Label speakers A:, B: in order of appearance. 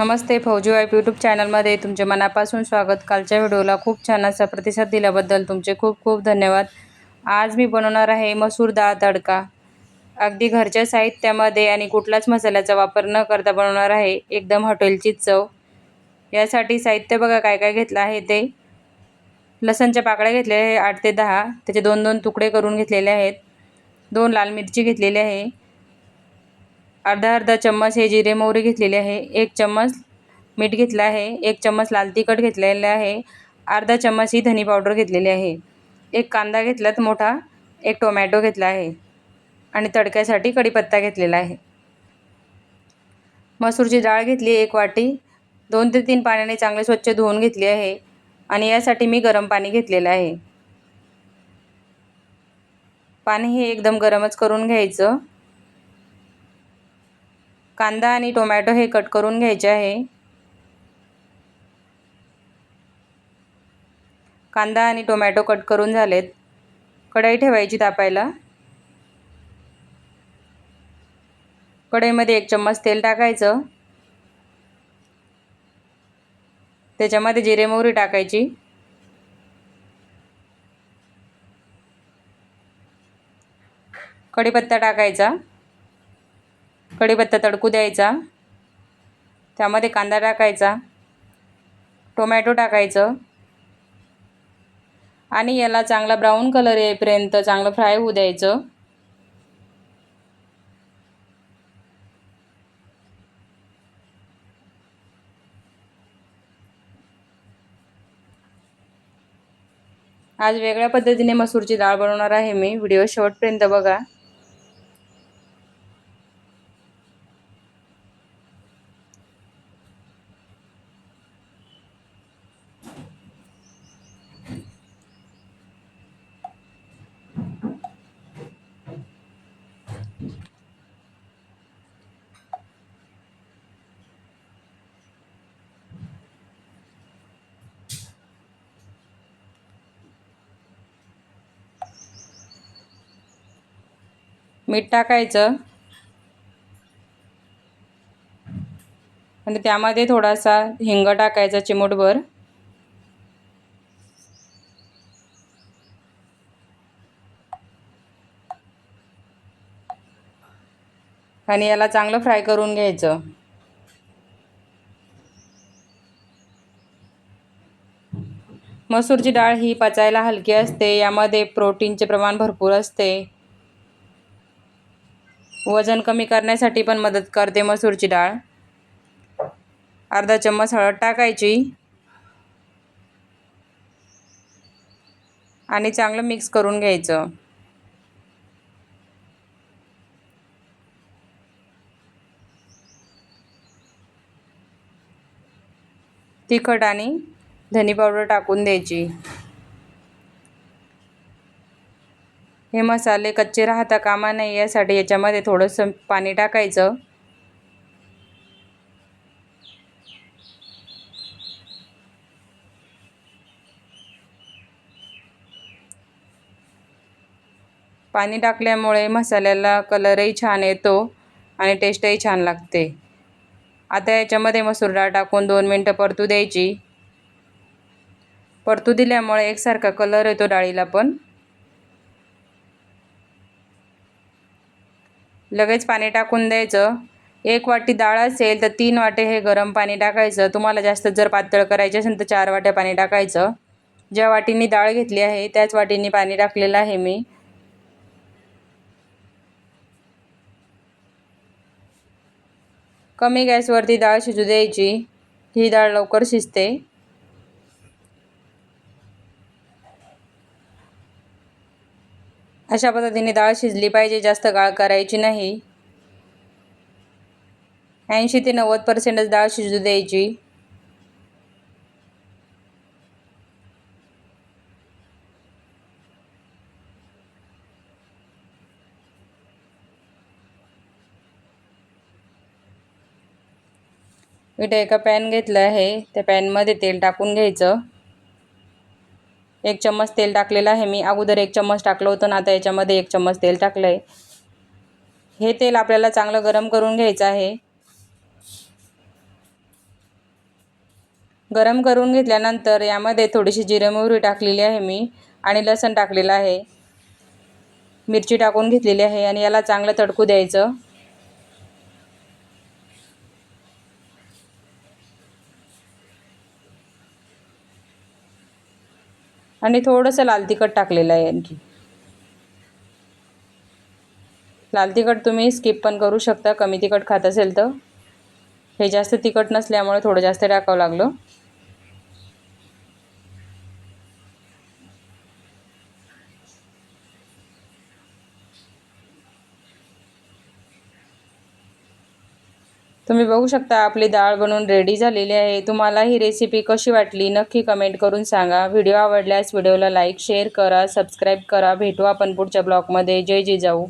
A: नमस्ते, फौजी wife YouTube चॅनलमध्ये तुमचे मनापासून स्वागत। कालच्या व्हिडिओला खूप छान असा प्रतिसाद दिल्याबद्दल तुमचे खूप खूप धन्यवाद। आज मी बनवणार आहे मसूर डाळ तडका। अगदी घरच्या साहित्यामध्ये आणि कुठलाच मसाल्याचा वापर न करता बनवणार आहे, एकदम हॉटेलची चव। यासाठी साहित्य बघा काय काय घेतलं आहे ते। लसणच्या पाकळ्या घेतलेल्या आहे 8 ते 10, त्याचे 2-2 तुकडे करून घेतलेले आहेत। 2 लाल मिरची घेतलेली आहे। अर्धा चम्मच हे जिरे मोहरी घेतलेले आहे। 1 चम्मच मीठ घेतला आहे। 1 चम्मच लाल तिखट घेतलेले आहे। अर्धा चम्मच ही धनी पावडर घेतलेली आहे। 1 कांदा घेतलात मोठा, 1 टोमॅटो घेतला आहे आणि तडक्यासाठी कढीपत्ता घेतलेला आहे। मसूरची डाळ घेतली 1 वाटी, 2 ते 3 पाण्याने चांगले स्वच्छ धुवून घेतली आहे आणि यासाठी मी गरम पाणी घेतलेलं आहे। पाणी हे एकदम गरमच करून घ्यायचं। कांदा आणि टोमॅटो हे कट करून घ्यायचे आहे। कांदा आणि टोमॅटो कट करून झालेत। कढई ठेवायची तापायला। कढईमध्ये 1 चम्मच तेल टाकायचं। त्याच्यामध्ये जिरे मोहरी टाकायची। कढीपत्ता टाकायचा। कढीपत्ता तडकू द्यायचा। त्यामध्ये कांदा टाकायचा, टोमॅटो टाकायचं आणि याला चांगला ब्राऊन कलर येईपर्यंत चांगलं फ्राय होऊ द्यायचं। आज वेगळ्या पद्धतीने मसूरची डाळ बनवणार आहे मी, व्हिडिओ शेवटपर्यंत बघा। मीठ टाकायचं आणि त्यामध्ये थोडासा हिंग टाकायचा चिमूटभर। आणि याला चांगलं फ्राय करून घ्यायचं। मसूरची डाळ ही पचायला हलकी असते, यामध्ये प्रोटीनचे प्रमाण भरपूर असते। वजन कमी करण्यासाठी पण मदत करते मसूरची डाळ। अर्धा चम्मच हळद टाकायची आणि चांगलं मिक्स करून घ्यायचं। तिखट आणि धनी पावडर टाकून द्यायची। हे मसाले कच्चे राहता कामा नये यासाठी याच्यामध्ये थोडंसं पाणी टाकायचं। पाणी टाकल्यामुळे मसाल्याला कलरही छान येतो आणि टेस्टही छान लागते। आता याच्यामध्ये मसूर डाळ टाकून 2 मिनिटं परतू द्यायची। परतू दिल्यामुळे एकसारखा कलर येतो डाळीला पण। लगेच पाणी टाकून द्यायचं। 1 वाटी डाळ असेल तर 3 वाटे हे गरम पाणी टाकायचं। तुम्हाला जास्त जर पातळ करायचे असेल तर 4 वाट्या पाणी टाकायचं। ज्या वाटीनी डाळ घेतली आहे त्याच वाटीनी पाणी टाकलेलं आहे मी। कमी गॅसवरती डाळ शिजू द्यायची, ही डाळ लवकर शिजते। अशा पद्धतीने डाळ शिजली पाहिजे, जास्त गाळ करायची नाही। 80 ते 90% डाळ शिजू द्यायची। इथे एका पॅन घेतलं आहे, त्या पॅनमध्ये तेल टाकून घ्यायचं। 1 चम्मच तेल टाकलेलं आहे मी। अगोदर 1 चम्मच टाकलं होतं ना, आता याच्यामध्ये 1 चम्मच तेल टाकलंय। हे तेल आपल्याला चांगलं गरम करून घ्यायचं आहे। गरम करून घेतल्यानंतर यामध्ये थोडीशी जिरे मोहरी टाकलेली आहे मी आणि लसूण टाकलेलं आहे, मिरची टाकून घेतलेली आहे आणि याला चांगलं तडकू द्यायचं। आणि थोडंसं लाल तिखट टाकलेलं आहे आणखी। लाल तिखट तुम्ही स्किप पण करू शकता, कमी तिखट खात असेल तर। हे जास्त तिखट नसल्यामुळे थोडं जास्त टाकावं लागलं। तुम्ही बघू शकता आपली डाळ बनवून रेडी झालेली आहे। तुम्हाला ही रेसिपी कशी वाटली नक्की कमेंट करून सांगा। व्हिडिओ आवडल्यास व्हिडिओला लाईक शेअर करा, सबस्क्राईब करा। भेटू आपण पुढच्या ब्लॉगमध्ये। जय जिजाऊ।